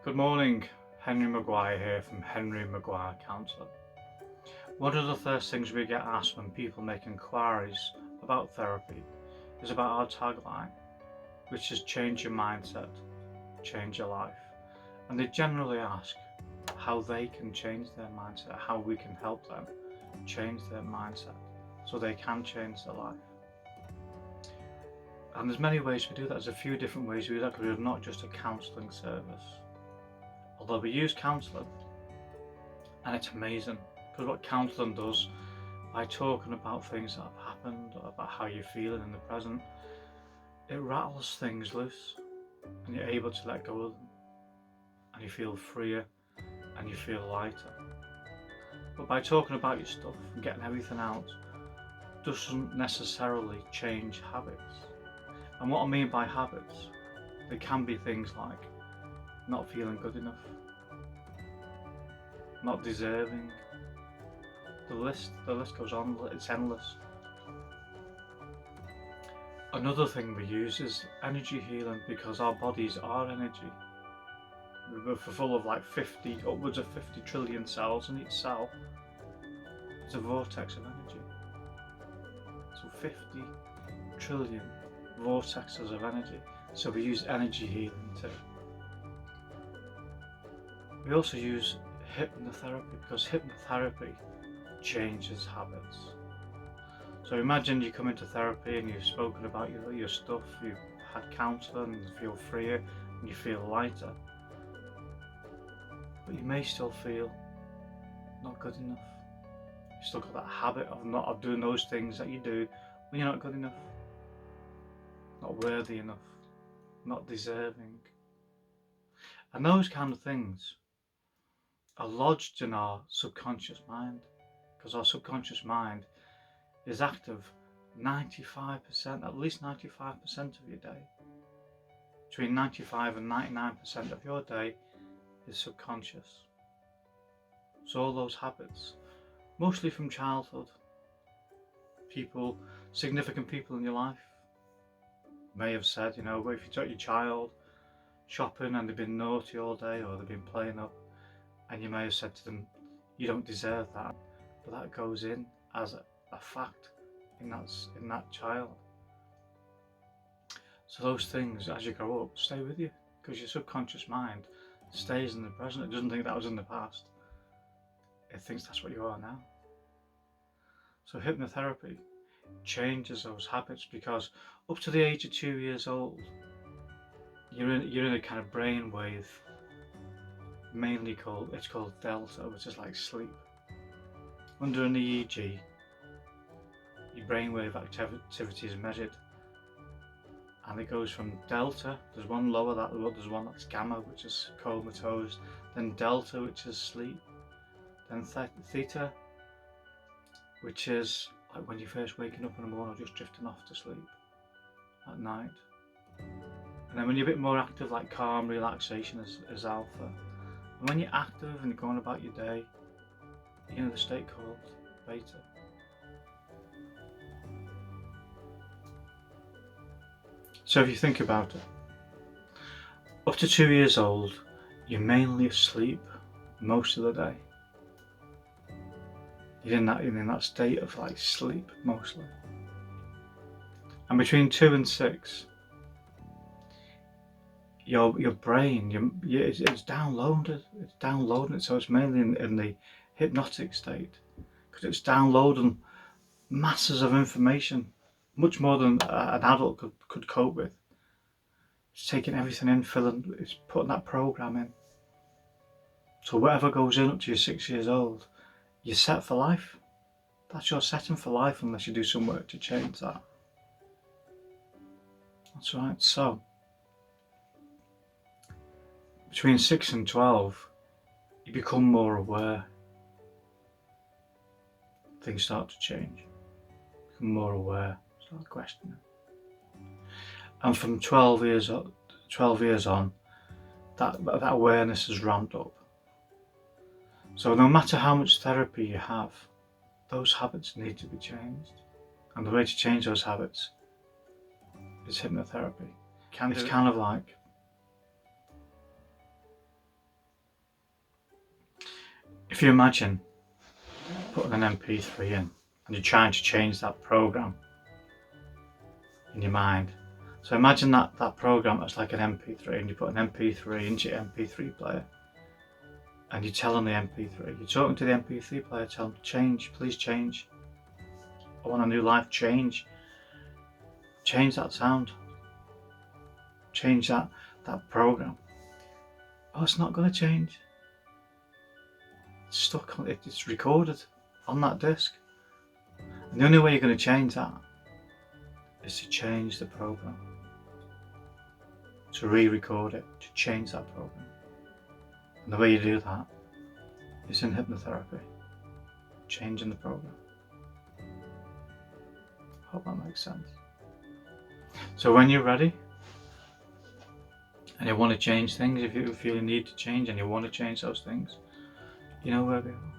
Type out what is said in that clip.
Good morning, Henry Maguire here from Henry Maguire Counsellor. One of the first things we get asked when people make inquiries about therapy is about our tagline, which is change your mindset, change your life. And they generally ask how they can change their mindset, how we can help them change their mindset so they can change their life. And there's many ways we do that. There's a few different ways we do that because we're not just a counselling service. Although we use counselling, and it's amazing because what counselling does, by talking about things that have happened or about how you're feeling in the present, it rattles things loose and you're able to let go of them and you feel freer and you feel lighter. But by talking about your stuff and getting everything out doesn't necessarily change habits. And what I mean by habits, they can be things like not feeling good enough, not deserving. The list goes on, it's endless. Another thing we use is energy healing because our bodies are energy. We're full of upwards of 50 trillion cells, and each cell is a vortex of energy. So 50 trillion vortexes of energy. So we use energy healing too. We also use hypnotherapy because hypnotherapy changes habits. So imagine you come into therapy and you've spoken about your stuff, you've had counselling, and you feel freer and you feel lighter. But you may still feel not good enough. You've still got that habit of doing those things that you do when you're not good enough, not worthy enough, not deserving. And those kind of things are lodged in our subconscious mind because our subconscious mind is active 95%, at least 95% of your day. Between 95 and 99% of your day is subconscious. So all those habits, mostly from childhood, significant people in your life may have said, if you took your child shopping and they've been naughty all day or they've been playing up, and you may have said to them, you don't deserve that, but that goes in as a fact in that child. So those things, as you grow up, stay with you because your subconscious mind stays in the present. It doesn't think that was in the past. It thinks that's what you are now. So hypnotherapy changes those habits because up to the age of 2 years old, you're in a kind of brainwave, it's called delta, which is like sleep. Under an EEG, your brainwave activity is measured, and it goes from delta, there's one lower, there's one that's gamma, which is comatose, then delta, which is sleep, then theta, which is like when you're first waking up in the morning or just drifting off to sleep at night. And then when you're a bit more active, like calm, relaxation is alpha. And when you're active and you're going about your day, you're in the state called beta. So if you think about it, up to 2 years old, you're mainly asleep most of the day. You're in that state of like sleep mostly. And between 2 and 6, your brain, it's downloading it. So it's mainly in the hypnotic state because it's downloading masses of information, much more than an adult could cope with. It's taking everything in, it's putting that program in. So whatever goes in up to you're 6 years old, you're set for life. That's your setting for life unless you do some work to change that. That's right. So between 6 and 12, you become more aware. Things start to change. Become more aware, start questioning. And from 12 years on, that awareness is ramped up. So no matter how much therapy you have, those habits need to be changed. And the way to change those habits is hypnotherapy. It's kind of like if you imagine putting an MP3 in and you're trying to change that program in your mind. So imagine that program that's like an MP3, and you put an MP3 into your MP3 player, and you're telling the MP3, you're talking to the MP3 player, tell them, change, please change. I want a new life, change. Change that sound. Change that program. Oh, it's not going to change. It's stuck on it, it's recorded on that disc. And the only way you're going to change that is to change the program. To re-record it, to change that program. And the way you do that is in hypnotherapy. Changing the program. Hope that makes sense. So when you're ready and you want to change things, if you feel you need to change and you want to change those things, you know where we are.